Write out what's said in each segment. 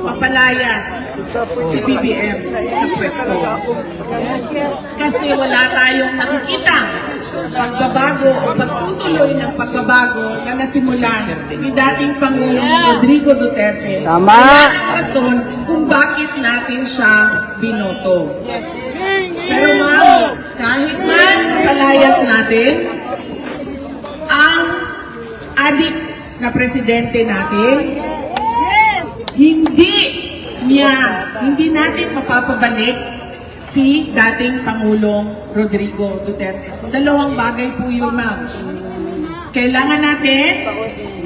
papalayas si BBM sa pwesto. Kasi wala tayong nakikita pagbabago o pagtutuloy ng pagbabago na nasimulan ni dating Pangulong Rodrigo Duterte. Tama! Wala ang rason kung bakit natin siya binoto. Pero ma'am, kahit man papalayas natin ang adik na presidente natin, hindi natin mapapabalik si dating Pangulong Rodrigo Duterte. So, dalawang bagay po yun, ma'am. Kailangan natin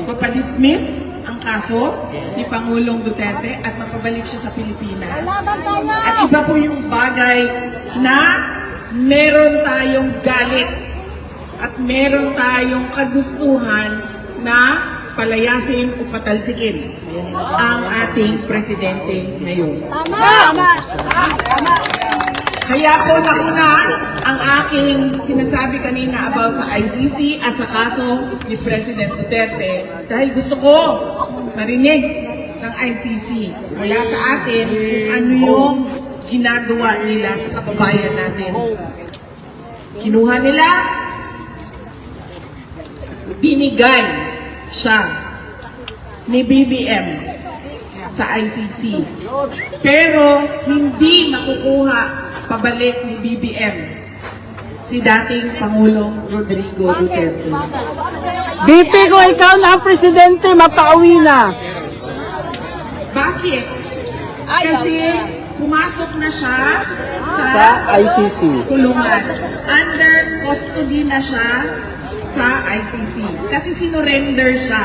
mapadismiss ang kaso ni Pangulong Duterte at mapabalik siya sa Pilipinas. At iba po yung bagay na meron tayong galit at meron tayong kagustuhan na palayasin o patalsikin ang ating presidente ngayon. Kaya po nauna ang aking sinasabi kanina about sa ICC at sa kaso ni President Duterte dahil gusto ko marinig ng ICC mula sa atin kung ano yung ginagawa nila sa kababayan natin. Kinuha nila, binigay siya ni BBM sa ICC. Pero hindi makukuha pabalik ni BBM si dating Pangulong Rodrigo Duterte. BP, kung ikaw na ang presidente, mapauwi na. Bakit? Kasi pumasok na siya sa ICC. kulungan. Under custody na siya sa ICC. Kasi sinurrender siya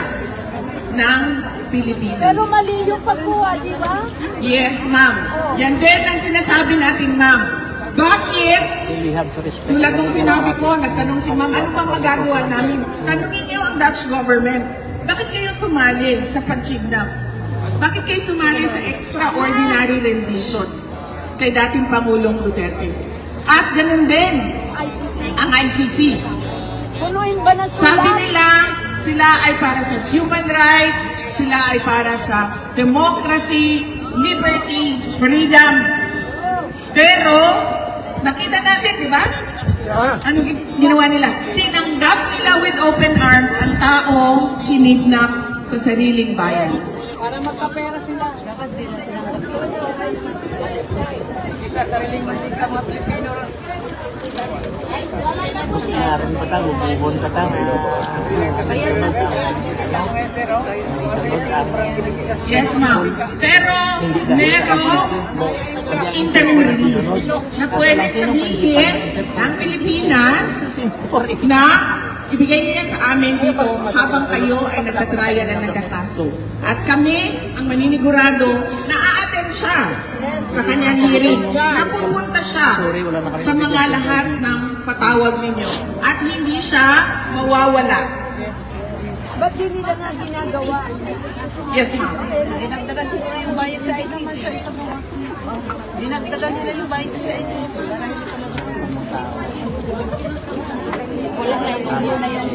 ng Pilipinas. Pero mali yung pagkuha, di ba? Yes, ma'am. Yan din ang sinasabi natin, ma'am. Bakit? Tulad ng sinabi ko, nagtanong si ma'am, ano bang magagawa namin? Tanungin niyo ang Dutch government, bakit kayo sumali sa pagkidnap? Bakit kayo sumali sa extraordinary rendition kay dating Pangulong Duterte? At ganun din ang ICC. Punuin ba na sila? Sabi nila, sila ay para sa human rights, sila ay para sa democracy, liberty, freedom. Pero, nakita natin, di ba? Ano ginawa nila? Tinanggap nila with open arms ang taong kinidnap sa sariling bayan. Para magkapera sila. Dapat din na Isa sariling mantika mga Pilipino. Meron pa tayo, bubuhon pa tayo. Yes, ma'am. Pero, merong interim release na pwede sabihin ng Pilipinas na ibigay niya sa amin dito habang kayo ay nagtatraya na nagkakaso. At kami ang maninigurado na a-attend siya sa kanyang hearing. Napupunta siya sa mga lahat ng patawag ninyo. At hindi siya mawawala. Ba't di nila nga ginagawa? Yes, ma'am. Dinagdagan sila yung bayad sa ICC. Dinagdagan nila yung bayad sa ICC. Wala na yung video na yan.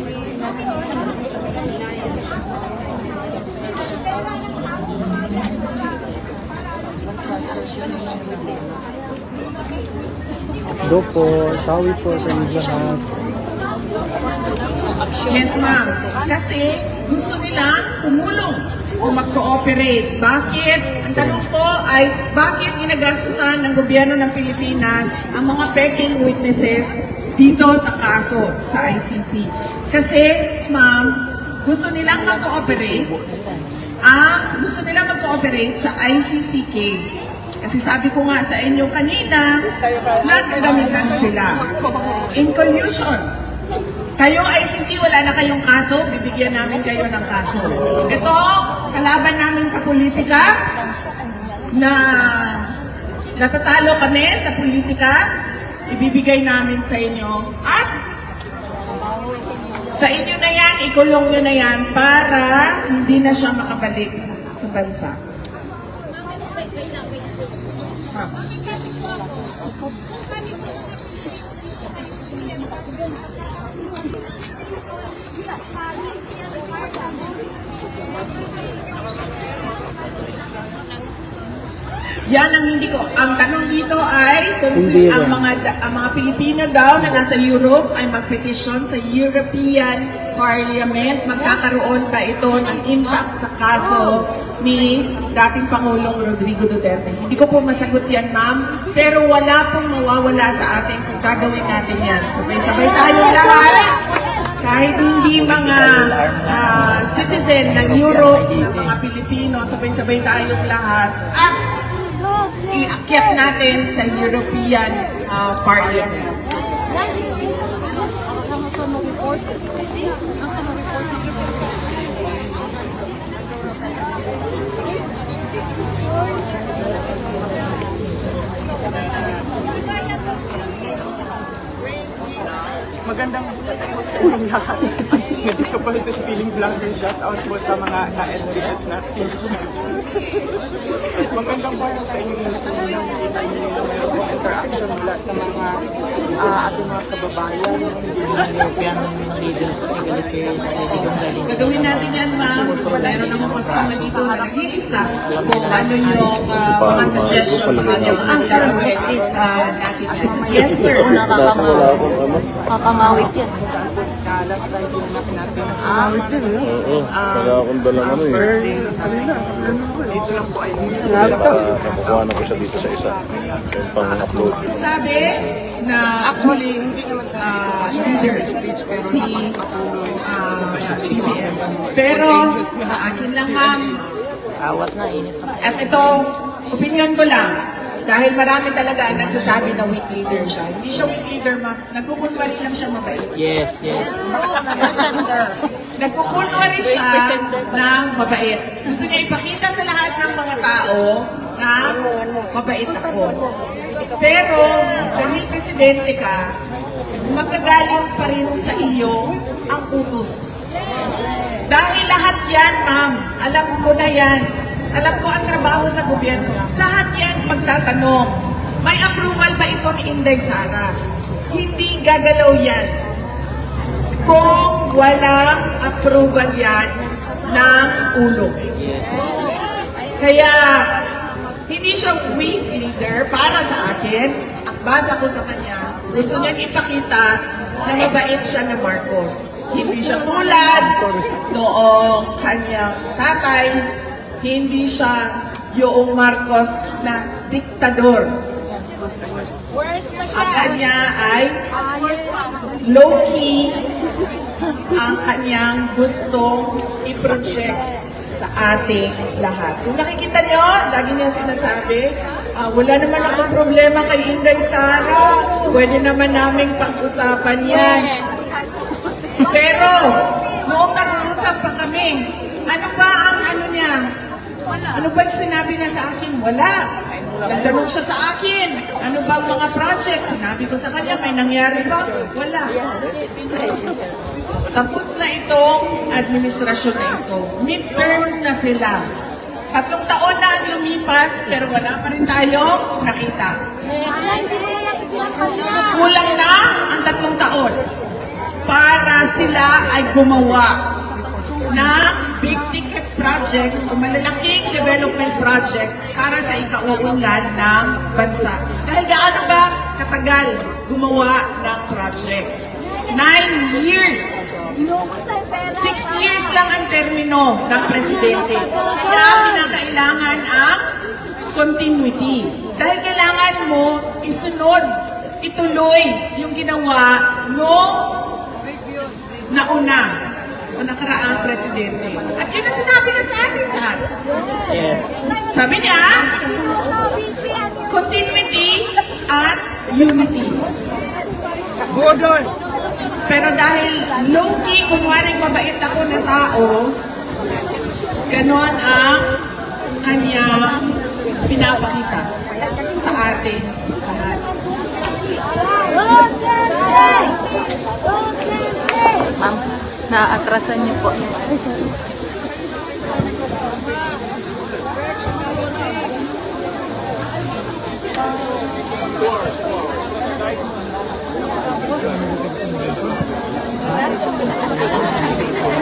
Dopo, sawi po sa inyo lahat. Yes, ma'am. Kasi gusto nila tumulong o mag-cooperate. Bakit? Ang tanong po ay, bakit ginagastusan ng gobyerno ng Pilipinas ang mga peking witnesses dito sa kaso sa ICC? Kasi, ma'am, gusto nilang mag-cooperate sa ICC case. Kasi sabi ko nga sa inyo kanina, nagagamitan sila. In collusion. Kayo ICC, wala na kayong kaso, bibigyan namin kayo ng kaso. Ito, kalaban namin sa politika, na natatalo kami sa politika, ibibigay namin sa inyo. At sa inyo na yan, ikulong nyo na yan para hindi na siya makabalik sa bansa. Yan ang hindi ko. Ang tanong dito ay kung Hindi ang rin. mga Pilipino daw na nasa Europe ay magpetisyon sa European Parliament. Magkakaroon ba ito ng impact sa kaso ni dating Pangulong Rodrigo Duterte? Hindi ko po masagot yan, ma'am. Pero wala pong mawawala sa atin kung gagawin natin yan. Sabay-sabay tayong lahat. Kahit hindi mga citizen ng Europe, ng mga Pilipino, sabay-sabay tayong lahat. At iakyat natin sa European Parliament. Magandang sa inyong lahat. Hindi ko pala sa spilling blanket shoutout po sa mga na-SDS natin. Magandang buwan sa inyong lahat. Nakikita niyo na mayroon pong interaction mula sa mga ating mga kababayan. European leaders po sa Gagawin natin yan, ma'am. Mayroon naman kasama dito na nag-iisa kung ano yung mga suggestions ninyo ang gagawin natin yan. Yes, sir. Kakamawit yan. Last time yung natin Wala akong dalang ano eh. dito lang po ay Nakukuha na ko siya dito sa isa. Yung pang-upload. Sabi na actually hindi naman sa leader si BBM. Pero sa akin lang, ma'am, Awat na, init na. at ito, opinion ko lang, dahil marami talaga ang nagsasabi na weak leader siya. Hindi siya weak leader, ma'am. Nagkukunwari lang siya mabait. Yes, yes. Nagkukunwari siya ng mabait. Gusto niya ipakita sa lahat ng mga tao na mabait ako. Pero, dahil presidente ka, magagaling pa rin sa iyo ang utos. Dahil lahat yan, ma'am, alam ko na yan. Alam ko ang trabaho sa gobyerno. Lahat yan magtatanong, may approval ba ito ni Inday Sara? Hindi gagalaw yan. Kung walang approval yan ng ulo. Kaya, hindi siya weak leader para sa akin. Ang basa ko sa kanya, gusto niya ipakita na mabait siya na Marcos. Hindi siya tulad noong kanyang tatay. Hindi siya yung Marcos na diktador. Ang kanya ay low-key ang kanyang gustong i-project sa ating lahat. Kung nakikita nyo, lagi niya sinasabi, wala naman akong problema kay Inday Sara. Pwede naman naming pag-usapan yan. Pero, noong nag-uusap pa kami, ano ba ang ano niya? Ano ba yung sinabi niya sa akin? Wala. Nagtanong siya sa akin, ano ba ang mga project? Sinabi ko sa kanya, may nangyari ba? Wala. Tapos na itong administrasyon na ito. Midterm na sila. 3 taon na ang lumipas, pero wala pa rin tayong nakita. Kulang na ang 3 taon para sila ay gumawa ng big ticket projects o malalaking development projects para sa ikauunlad ng bansa. Dahil gaano ba katagal gumawa ng project? 9 years. 6 years lang ang termino ng presidente. Kaya kinakailangan ang continuity. Dahil kailangan mo isunod, ituloy yung ginawa noong nauna o nakaraang presidente. At yun ang sinabi na sa atin lahat. Yes. Sabi niya, continuity at unity. Budol! Pero dahil low-key, kunwaring mabait ako na tao, ganon ang kanyang pinapakita sa atin lahat. Ma'am, naatrasan niyo po.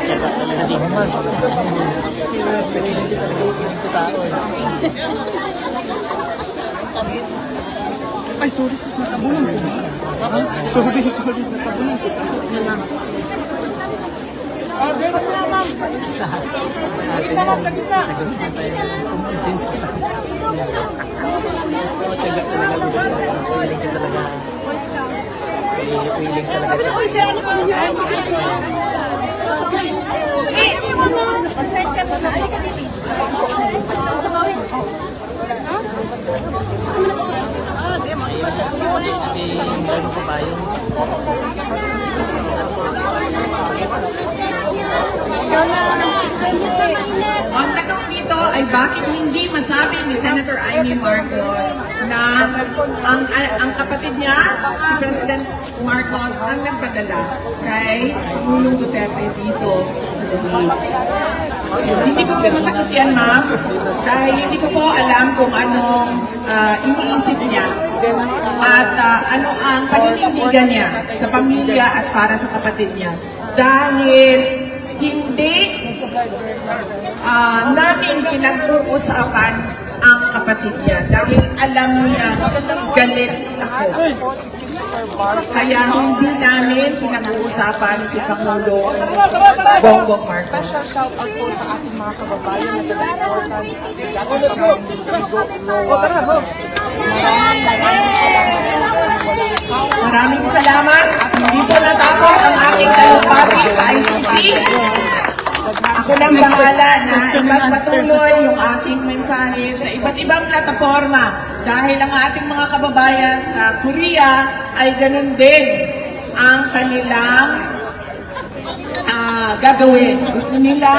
Talaga si Ma'am. Presidente talaga yung sa tao. Ay, sorry, sis, natabunan ko ba? Sorry, natabunan ko ba? Mag-send ka po na. Halika dito. Ang tanong dito ay bakit hindi masabi ni Senator Amy Marcos na ang kapatid niya, si President Marcos, ang nagpadala kay Pangulong Duterte dito sa Dahig. Hindi ko po masagot yan, ma'am, dahil hindi ko po alam kung anong iniisip niya at ano ang paninindigan niya sa pamilya at para sa kapatid niya. Dahil hindi namin pinag-uusapan ang kapatid niya dahil alam niya galit ako. Kaya hindi namin pinag-uusapan si Pangulo Bongbong Marcos. Shout out po sa ating mga kababayan na taga-suportan. Dating Pangulo Maraming salamat. Hindi po natapos ang aking talumpati sa ICC. Ako nang bahala na ipagpatuloy yung aking mensahe sa iba't ibang plataforma dahil ang ating mga kababayan sa Korea ay ganun din ang kanilang gagawin. Gusto nila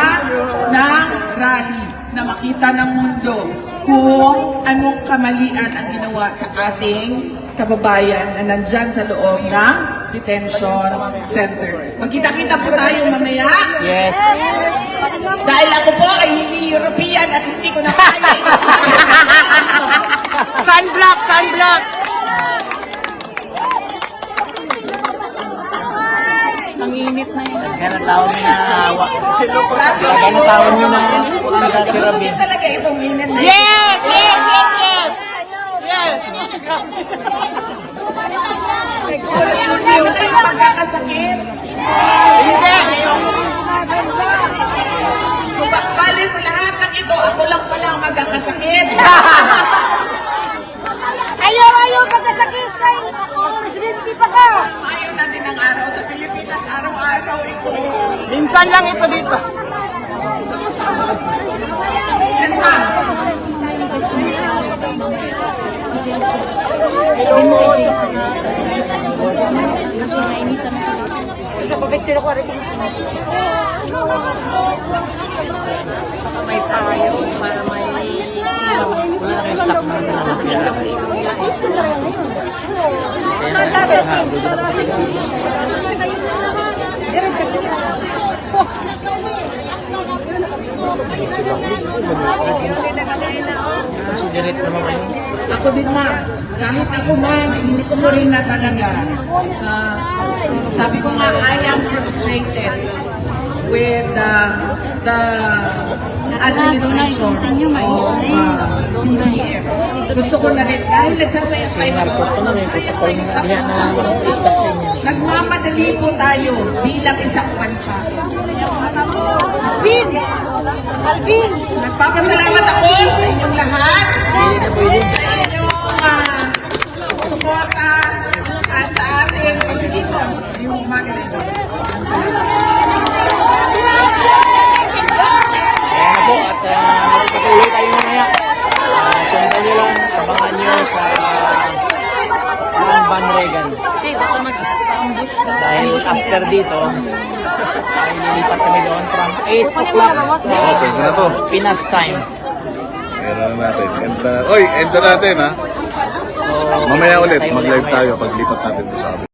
ng rally na makita ng mundo kung anong kamalian ang ginawa sa ating kababayan na nandyan sa loob ng detention center. Magkita-kita po tayo mamaya. Yes. Dahil ako po ay hindi European at hindi ko na kaya. Sunblock! Sunblock! Ang init na yun. Kaya natawag niyo na hawa. Grabe Kaya na natawag niyo na nagkakira Gusto bin. niyo talaga itong init na Yes! Yes! Yes! Yes! Yes! Hindi ba kayo magkakasakit? Hindi! So, bali sa lahat ng ito, ako lang pala ang magkakasakit. Ayaw pagkasakit kay Presidente pa ka. Ayaw natin ang araw sa Pilipinas, araw-araw ito. Minsan lang ito dito. Yes, ma'am. May tayo para may silaw. Wala na kayo stock na sila. Considerate naman kayo. Ako din, ma'am. Kahit ako, ma'am, gusto ko rin na talaga. Sabi ko nga, I am frustrated with the administration of BBM. Gusto ko na rin, dahil nagsasayang tayo ng oras, magsayang tayo ng takbo. Nagmamadali po tayo bilang isang bansa. Alvin! Nagpapasalamat ako sa inyong lahat, sa inyong suporta at sa ating pagkikon yung umaga na ito. Ayan na po at magpatuloy tayo mamaya. Sundan nyo lang, abangan nyo sa Van Regan. Dahil after dito, ay nilipat kami doon from 8 o'clock Okay, na to. Pinas time. Ayan na natin. End na natin ha. So, Mamaya ulit, tayo mag-live mamaya. tayo paglipat natin to sa amin.